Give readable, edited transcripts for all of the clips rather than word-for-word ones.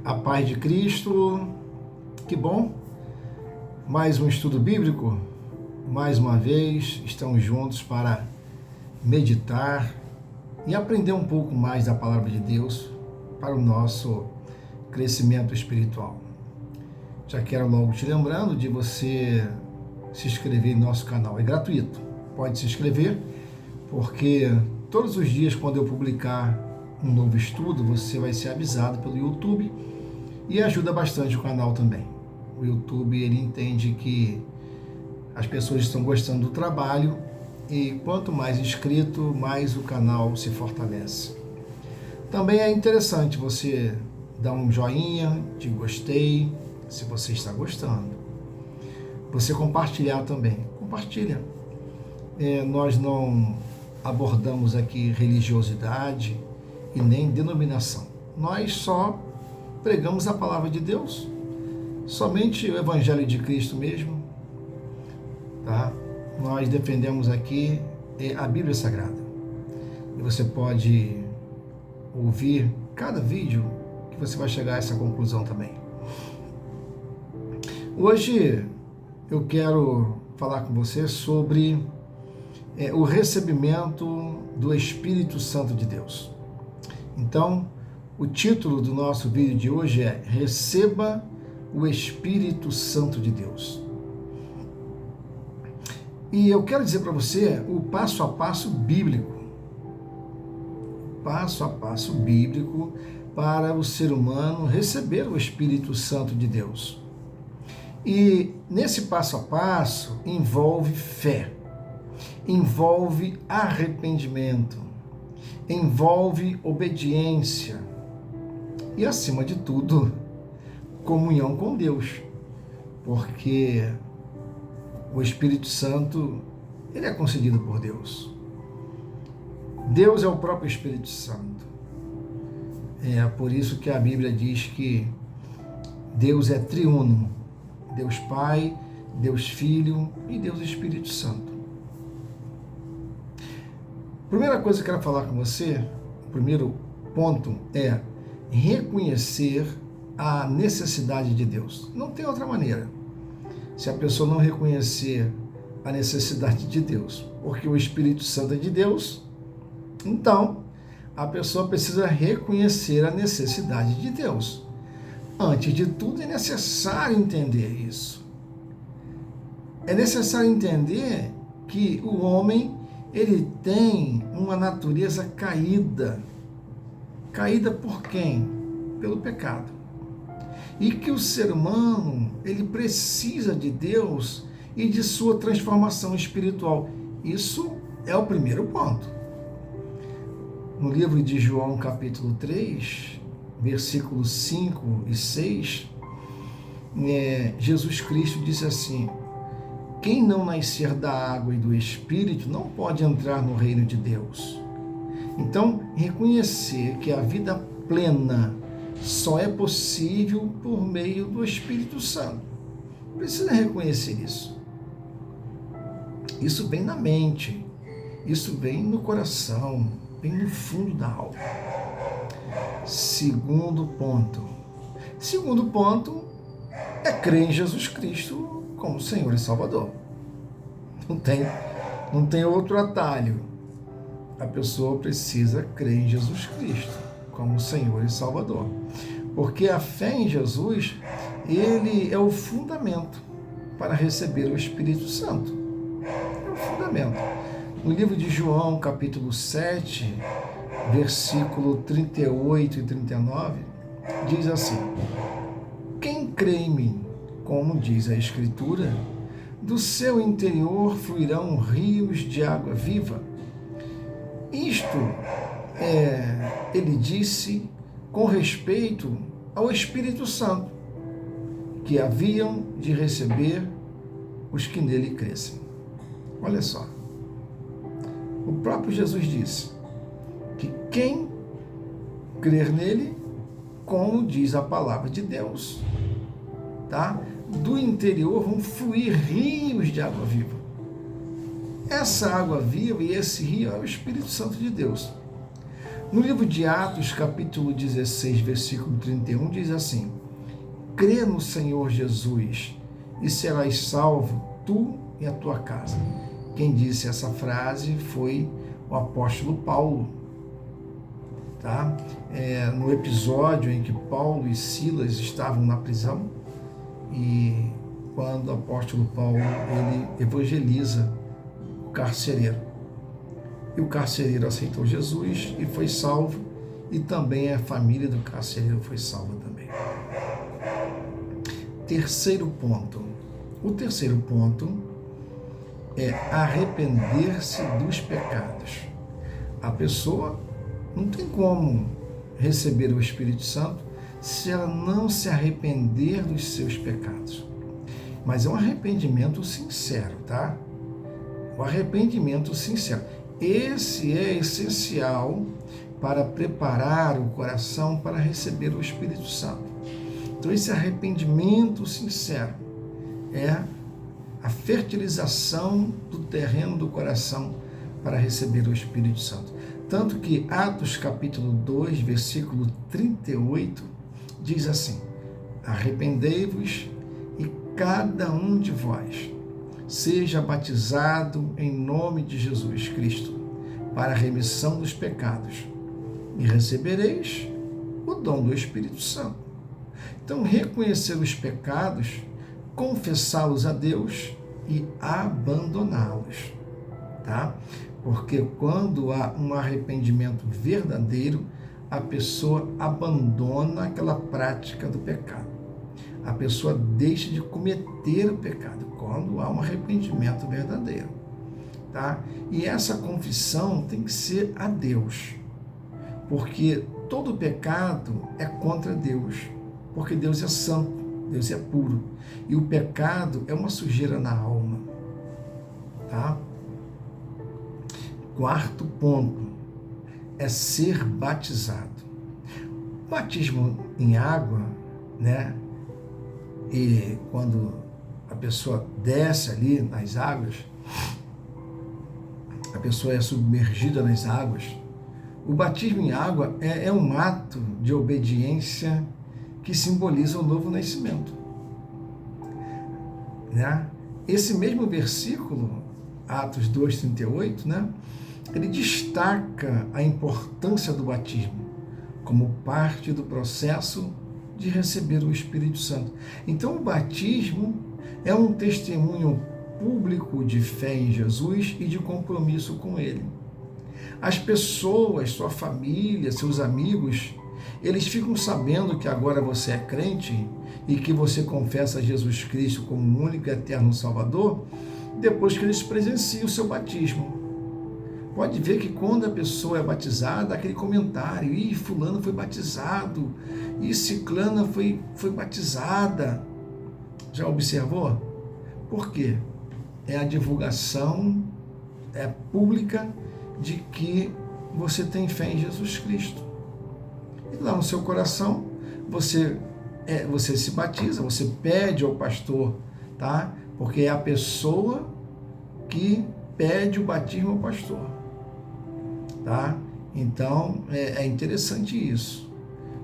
A paz de Cristo, que bom! Mais um estudo bíblico, mais uma vez estamos juntos para meditar e aprender um pouco mais da palavra de Deus para o nosso crescimento espiritual. Já quero logo te lembrando de você se inscrever em nosso canal, é gratuito, pode se inscrever, porque todos os dias quando eu publicar um novo estudo, você vai ser avisado pelo YouTube e ajuda bastante o canal também. O YouTube, ele entende que as pessoas estão gostando do trabalho e quanto mais inscrito, mais o canal se fortalece. Também é interessante você dar um joinha de gostei, se você está gostando. Você compartilhar também. Compartilha. Nós não abordamos aqui religiosidade e nem denominação. Nós só pregamos a palavra de Deus, somente o Evangelho de Cristo mesmo, tá? Nós defendemos aqui a Bíblia Sagrada. E você pode ouvir cada vídeo que você vai chegar a essa conclusão também. Hoje eu quero falar com você sobre o recebimento do Espírito Santo de Deus. Então, o título do nosso vídeo de hoje é Receba o Espírito Santo de Deus. E eu quero dizer para você o passo a passo bíblico. Passo a passo bíblico para o ser humano receber o Espírito Santo de Deus. E nesse passo a passo envolve fé, envolve arrependimento, envolve obediência e, acima de tudo, comunhão com Deus, porque o Espírito Santo, ele é concedido por Deus. Deus é o próprio Espírito Santo. É por isso que a Bíblia diz que Deus é triuno, Deus Pai, Deus Filho e Deus Espírito Santo. Primeira coisa que eu quero falar com você, o primeiro ponto é reconhecer a necessidade de Deus. Não tem outra maneira. Se a pessoa não reconhecer a necessidade de Deus, porque o Espírito Santo é de Deus, então a pessoa precisa reconhecer a necessidade de Deus. Antes de tudo, é necessário entender isso. É necessário entender que o homem, ele tem uma natureza caída. Caída por quem? Pelo pecado. E que o ser humano, ele precisa de Deus e de sua transformação espiritual. Isso é o primeiro ponto. No livro de João, capítulo 3, versículos 5 e 6, Jesus Cristo disse assim: quem não nascer da água e do Espírito não pode entrar no reino de Deus. Então, reconhecer que a vida plena só é possível por meio do Espírito Santo. Precisa reconhecer isso. Isso vem na mente, isso vem no coração, vem no fundo da alma. Segundo ponto. Segundo ponto é crer em Jesus Cristo como Senhor e Salvador. Não tem outro atalho. A pessoa precisa crer em Jesus Cristo como Senhor e Salvador. Porque a fé em Jesus, ele é o fundamento para receber o Espírito Santo. É o fundamento. No livro de João, capítulo 7, versículo 38 e 39, diz assim: quem crê em mim, como diz a Escritura, do seu interior fluirão rios de água viva. Isto ele disse com respeito ao Espírito Santo, que haviam de receber os que nele crescem. Olha só, o próprio Jesus disse que quem crer nele, como diz a palavra de Deus, tá? Do interior vão fluir rios de água viva. Essa água viva e esse rio é o Espírito Santo de Deus. No livro de Atos, capítulo 16, versículo 31, diz assim: crê no Senhor Jesus e serás salvo, tu e a tua casa. Quem disse essa frase foi o apóstolo Paulo. Tá? No episódio em que Paulo e Silas estavam na prisão, e quando o apóstolo Paulo ele evangeliza o carcereiro. E o carcereiro aceitou Jesus e foi salvo, e também a família do carcereiro foi salva também. Terceiro ponto. O terceiro ponto é arrepender-se dos pecados. A pessoa não tem como receber o Espírito Santo se ela não se arrepender dos seus pecados. Mas é um arrependimento sincero, tá? O arrependimento sincero. Esse é essencial para preparar o coração para receber o Espírito Santo. Então, esse arrependimento sincero é a fertilização do terreno do coração para receber o Espírito Santo. Tanto que Atos capítulo 2, versículo 38, diz assim: arrependei-vos e cada um de vós seja batizado em nome de Jesus Cristo para a remissão dos pecados e recebereis o dom do Espírito Santo. Então, reconhecer os pecados, confessá-los a Deus e abandoná-los, tá? Porque quando há um arrependimento verdadeiro, a pessoa abandona aquela prática do pecado. A pessoa deixa de cometer o pecado quando há um arrependimento verdadeiro, tá? E essa confissão tem que ser a Deus, porque todo pecado é contra Deus, porque Deus é santo, Deus é puro, e o pecado é uma sujeira na alma, tá? Quarto ponto é ser batizado. O batismo em água, né? E quando a pessoa desce ali nas águas, a pessoa é submergida nas águas. O batismo em água é um ato de obediência que simboliza o novo nascimento, né? Esse mesmo versículo, Atos 2,38, né? Ele destaca a importância do batismo como parte do processo de receber o Espírito Santo. Então, o batismo é um testemunho público de fé em Jesus e de compromisso com Ele. As pessoas, sua família, seus amigos, eles ficam sabendo que agora você é crente e que você confessa Jesus Cristo como o único e eterno Salvador, depois que eles presenciam o seu batismo. Pode ver que quando a pessoa é batizada, aquele comentário: ih, fulano foi batizado, e ciclana foi batizada. Já observou? Por quê? É a divulgação pública de que você tem fé em Jesus Cristo. E lá no seu coração, você se batiza, você pede ao pastor, tá? Porque é a pessoa que pede o batismo ao pastor, tá? Então, é interessante isso.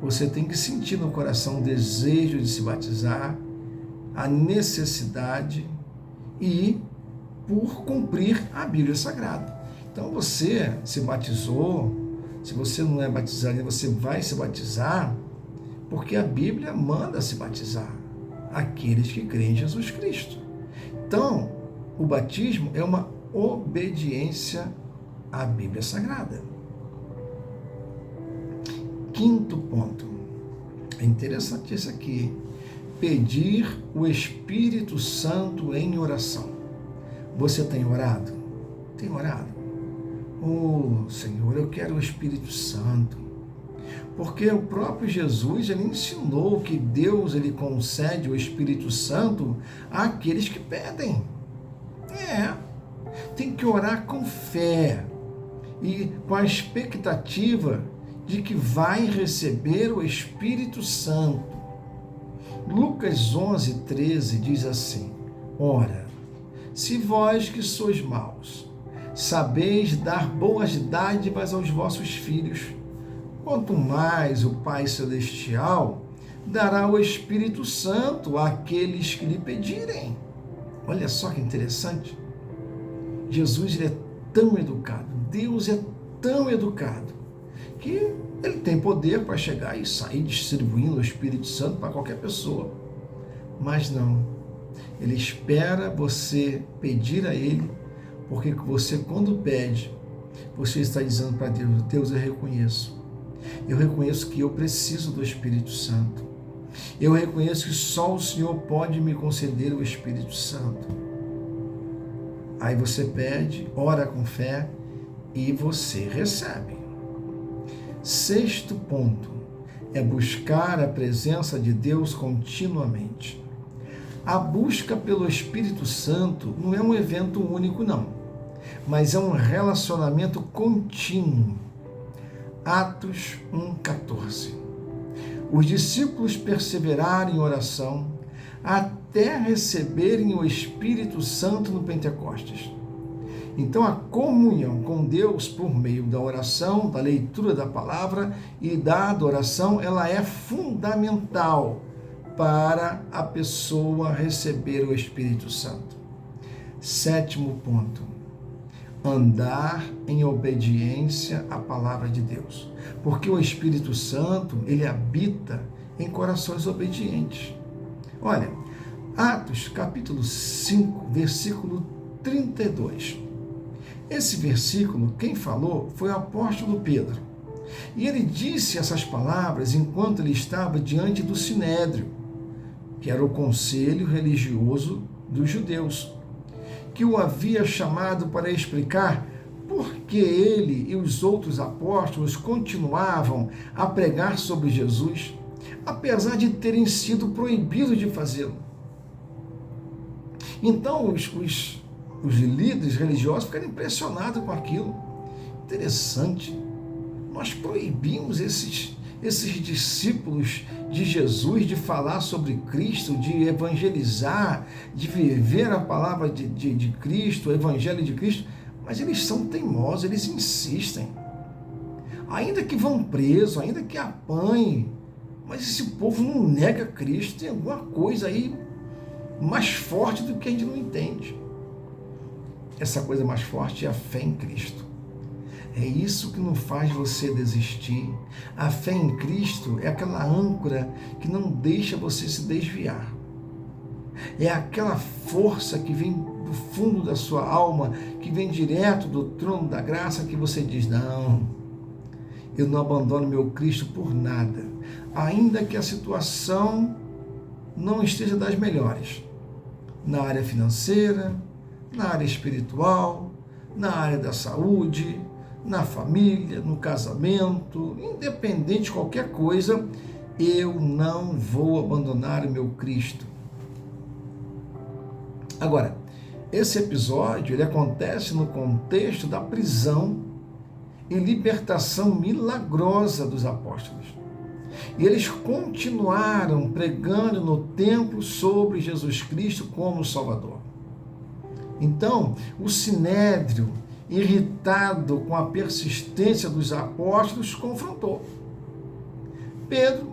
Você tem que sentir no coração o desejo de se batizar, a necessidade e por cumprir a Bíblia Sagrada. Então, você se batizou, se você não é batizado, você vai se batizar, porque a Bíblia manda se batizar aqueles que creem em Jesus Cristo. Então, o batismo é uma obediência à Bíblia Sagrada. Quinto ponto, é interessante isso aqui: pedir o Espírito Santo em oração. Você tem orado? Tem orado? Oh, Senhor, eu quero o Espírito Santo. Porque o próprio Jesus, ele ensinou que Deus, ele concede o Espírito Santo àqueles que pedem. Tem que orar com fé e com a expectativa de que vai receber o Espírito Santo. Lucas 11:13 diz assim: ora, se vós que sois maus, sabeis dar boas dádivas aos vossos filhos, quanto mais o Pai Celestial dará o Espírito Santo àqueles que lhe pedirem. Olha só que interessante. Jesus ele é tão educado, Deus é tão educado, que ele tem poder para chegar e sair distribuindo o Espírito Santo para qualquer pessoa. Mas não, ele espera você pedir a ele, porque você, quando pede, você está dizendo para Deus: Deus, eu reconheço que eu preciso do Espírito Santo. Eu reconheço que só o Senhor pode me conceder o Espírito Santo. Aí você pede, ora com fé e você recebe. 6º ponto é buscar a presença de Deus continuamente. A busca pelo Espírito Santo não é um evento único, não, mas é um relacionamento contínuo. Atos 1,14. Os discípulos perseveraram em oração até receberem o Espírito Santo no Pentecostes. Então, a comunhão com Deus por meio da oração, da leitura da palavra e da adoração, ela é fundamental para a pessoa receber o Espírito Santo. 7º ponto: andar em obediência à palavra de Deus. Porque o Espírito Santo, ele habita em corações obedientes. Olha, Atos capítulo 5, versículo 32. Esse versículo, quem falou foi o apóstolo Pedro. E ele disse essas palavras enquanto ele estava diante do Sinédrio, que era o conselho religioso dos judeus, que o havia chamado para explicar por que ele e os outros apóstolos continuavam a pregar sobre Jesus, apesar de terem sido proibidos de fazê-lo. Então, os líderes religiosos ficaram impressionados com aquilo. Interessante. Nós proibimos esses discípulos de Jesus de falar sobre Cristo, de evangelizar, de viver a palavra de Cristo, o evangelho de Cristo, mas eles são teimosos, eles insistem. Ainda que vão presos, ainda que apanhem, mas esse povo não nega Cristo, tem alguma coisa aí mais forte do que a gente não entende. Essa coisa mais forte é a fé em Cristo. É isso que não faz você desistir. A fé em Cristo é aquela âncora que não deixa você se desviar. É aquela força que vem do fundo da sua alma, que vem direto do trono da graça, que você diz: não, eu não abandono meu Cristo por nada. Ainda que a situação não esteja das melhores. Na área financeira, na área espiritual, na área da saúde, na família, no casamento, independente de qualquer coisa, eu não vou abandonar o meu Cristo. Agora, esse episódio ele acontece no contexto da prisão e libertação milagrosa dos apóstolos. E eles continuaram pregando no templo sobre Jesus Cristo como Salvador. Então, o Sinédrio, irritado com a persistência dos apóstolos, confrontou. Pedro,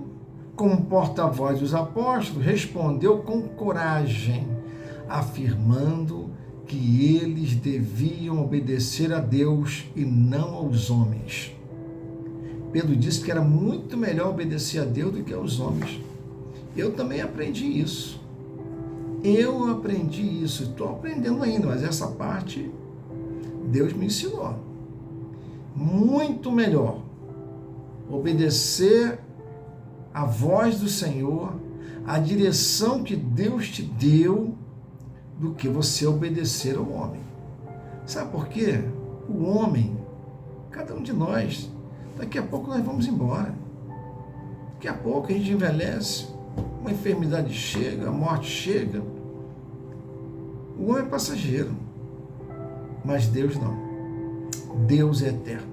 como porta-voz dos apóstolos, respondeu com coragem, afirmando que eles deviam obedecer a Deus e não aos homens. Pedro disse que era muito melhor obedecer a Deus do que aos homens. Eu também aprendi isso. Estou aprendendo ainda, mas essa parte Deus me ensinou. Muito melhor obedecer a voz do Senhor, a direção que Deus te deu, do que você obedecer ao homem. Sabe por quê? O homem, cada um de nós, daqui a pouco nós vamos embora. Daqui a pouco a gente envelhece, uma enfermidade chega, a morte chega. O homem é passageiro, mas Deus não. Deus é eterno.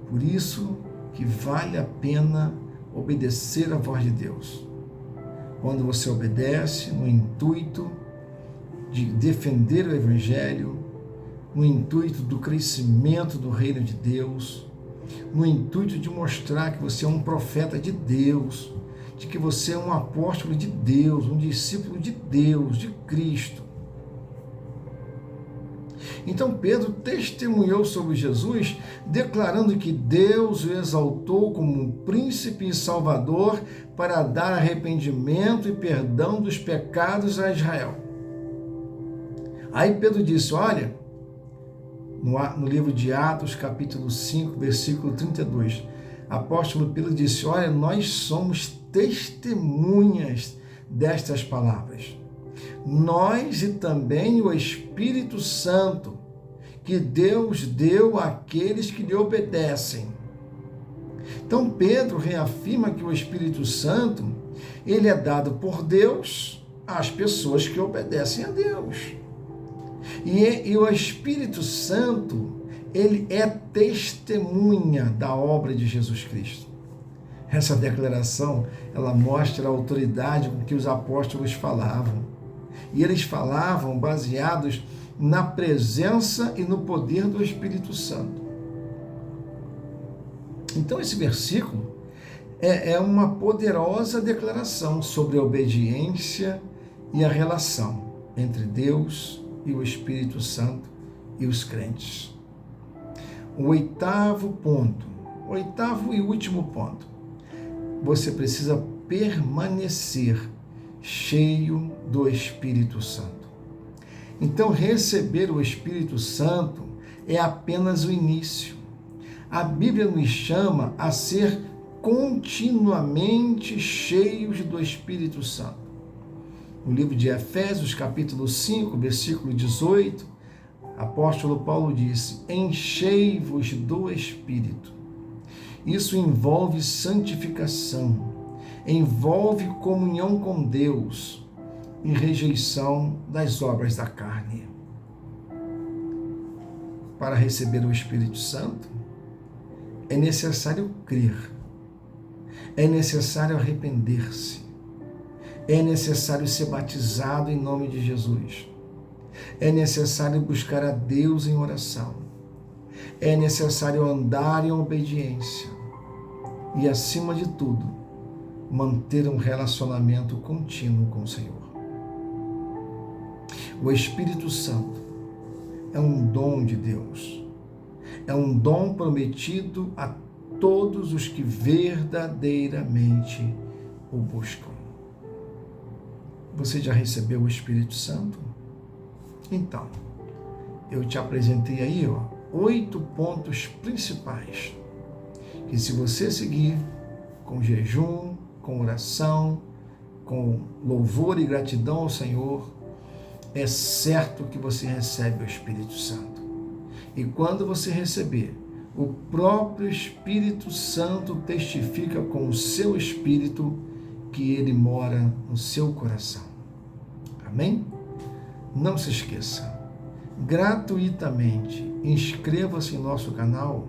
Por isso que vale a pena obedecer a voz de Deus. Quando você obedece no intuito de defender o Evangelho, no intuito do crescimento do reino de Deus, no intuito de mostrar que você é um profeta de Deus, de que você é um apóstolo de Deus, um discípulo de Deus, de Cristo. Então Pedro testemunhou sobre Jesus, declarando que Deus o exaltou como um príncipe e salvador para dar arrependimento e perdão dos pecados a Israel. Aí Pedro disse, olha, no livro de Atos, capítulo 5, versículo 32, apóstolo Pedro disse, olha, nós somos testemunhas destas palavras. Nós e também o Espírito Santo, que Deus deu àqueles que lhe obedecem. Então Pedro reafirma que o Espírito Santo, ele é dado por Deus às pessoas que obedecem a Deus. E o Espírito Santo, ele é testemunha da obra de Jesus Cristo. Essa declaração, ela mostra a autoridade com que os apóstolos falavam. E eles falavam baseados na presença e no poder do Espírito Santo. Então esse versículo é uma poderosa declaração sobre a obediência e a relação entre Deus e o Espírito Santo e os crentes. O oitavo e último ponto, você precisa permanecer cheio do Espírito Santo. Então, receber o Espírito Santo é apenas o início. A Bíblia nos chama a ser continuamente cheios do Espírito Santo. No livro de Efésios, capítulo 5, versículo 18, apóstolo Paulo disse, enchei-vos do Espírito. Isso envolve santificação, envolve comunhão com Deus e rejeição das obras da carne. Para receber o Espírito Santo, é necessário crer, é necessário arrepender-se, é necessário ser batizado em nome de Jesus, é necessário buscar a Deus em oração, é necessário andar em obediência e, acima de tudo, manter um relacionamento contínuo com o Senhor. O Espírito Santo é um dom de Deus, é um dom prometido a todos os que verdadeiramente o buscam. Você já recebeu o Espírito Santo? Então, eu te apresentei aí 8 pontos principais, que se você seguir com jejum, com oração, com louvor e gratidão ao Senhor, é certo que você recebe o Espírito Santo. E quando você receber, o próprio Espírito Santo testifica com o seu espírito que ele mora no seu coração. Amém? Não se esqueça, gratuitamente, inscreva-se em nosso canal.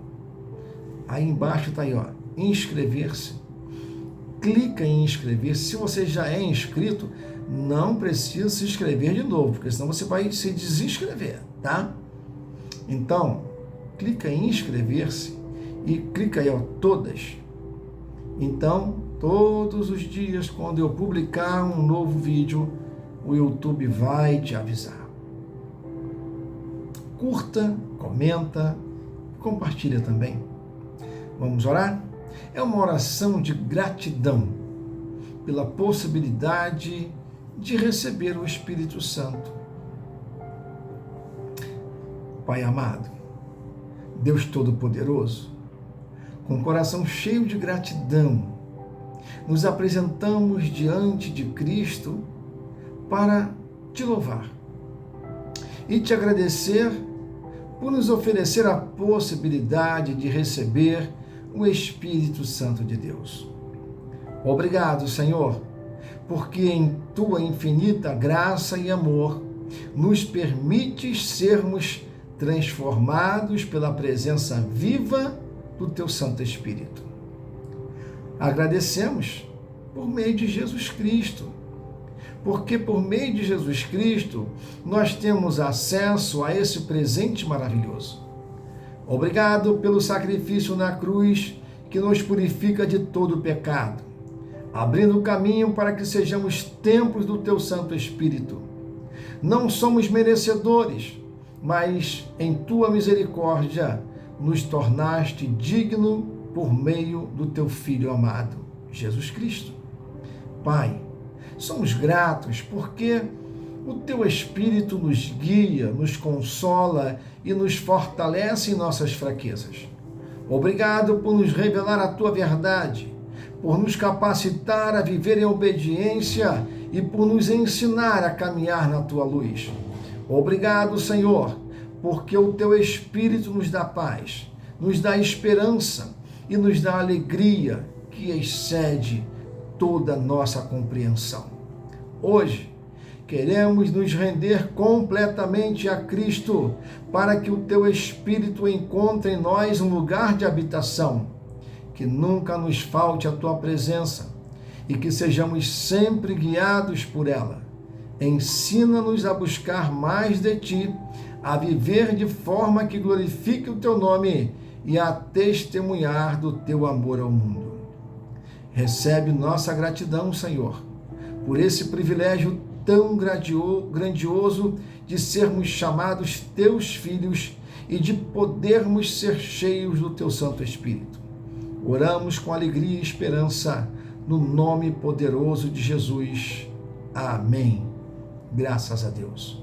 Aí embaixo está aí, inscrever-se. Clica em inscrever-se. Se você já é inscrito, não precisa se inscrever de novo, porque senão você vai se desinscrever, tá? Então, clica em inscrever-se e clica aí, todas. Então, todos os dias, quando eu publicar um novo vídeo, o YouTube vai te avisar. Curta, comenta, compartilha também. Vamos orar? É uma oração de gratidão pela possibilidade de receber o Espírito Santo. Pai amado, Deus Todo-Poderoso, com o coração cheio de gratidão, nos apresentamos diante de Cristo para te louvar e te agradecer por nos oferecer a possibilidade de receber o Espírito Santo de Deus. Obrigado, Senhor, porque em tua infinita graça e amor nos permites sermos transformados pela presença viva do teu Santo Espírito. Agradecemos por meio de Jesus Cristo, porque por meio de Jesus Cristo nós temos acesso a esse presente maravilhoso. Obrigado pelo sacrifício na cruz que nos purifica de todo o pecado, abrindo o caminho para que sejamos templos do Teu Santo Espírito. Não somos merecedores, mas em Tua misericórdia nos tornaste digno por meio do Teu Filho amado, Jesus Cristo. Pai, somos gratos porque o Teu Espírito nos guia, nos consola e nos fortalece em nossas fraquezas. Obrigado por nos revelar a Tua verdade, por nos capacitar a viver em obediência e por nos ensinar a caminhar na Tua luz. Obrigado, Senhor, porque o Teu Espírito nos dá paz, nos dá esperança e nos dá alegria que excede toda a nossa compreensão. Hoje, queremos nos render completamente a Cristo para que o Teu Espírito encontre em nós um lugar de habitação, que nunca nos falte a Tua presença e que sejamos sempre guiados por ela. Ensina-nos a buscar mais de Ti, a viver de forma que glorifique o Teu nome e a testemunhar do Teu amor ao mundo. Recebe nossa gratidão, Senhor, por esse privilégio tão grandioso de sermos chamados Teus filhos e de podermos ser cheios do Teu Santo Espírito. Oramos com alegria e esperança, no nome poderoso de Jesus. Amém. Graças a Deus.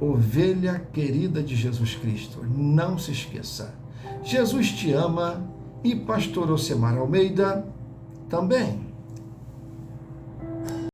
Ovelha querida de Jesus Cristo, não se esqueça, Jesus te ama e Pastor Ocemar Almeida também.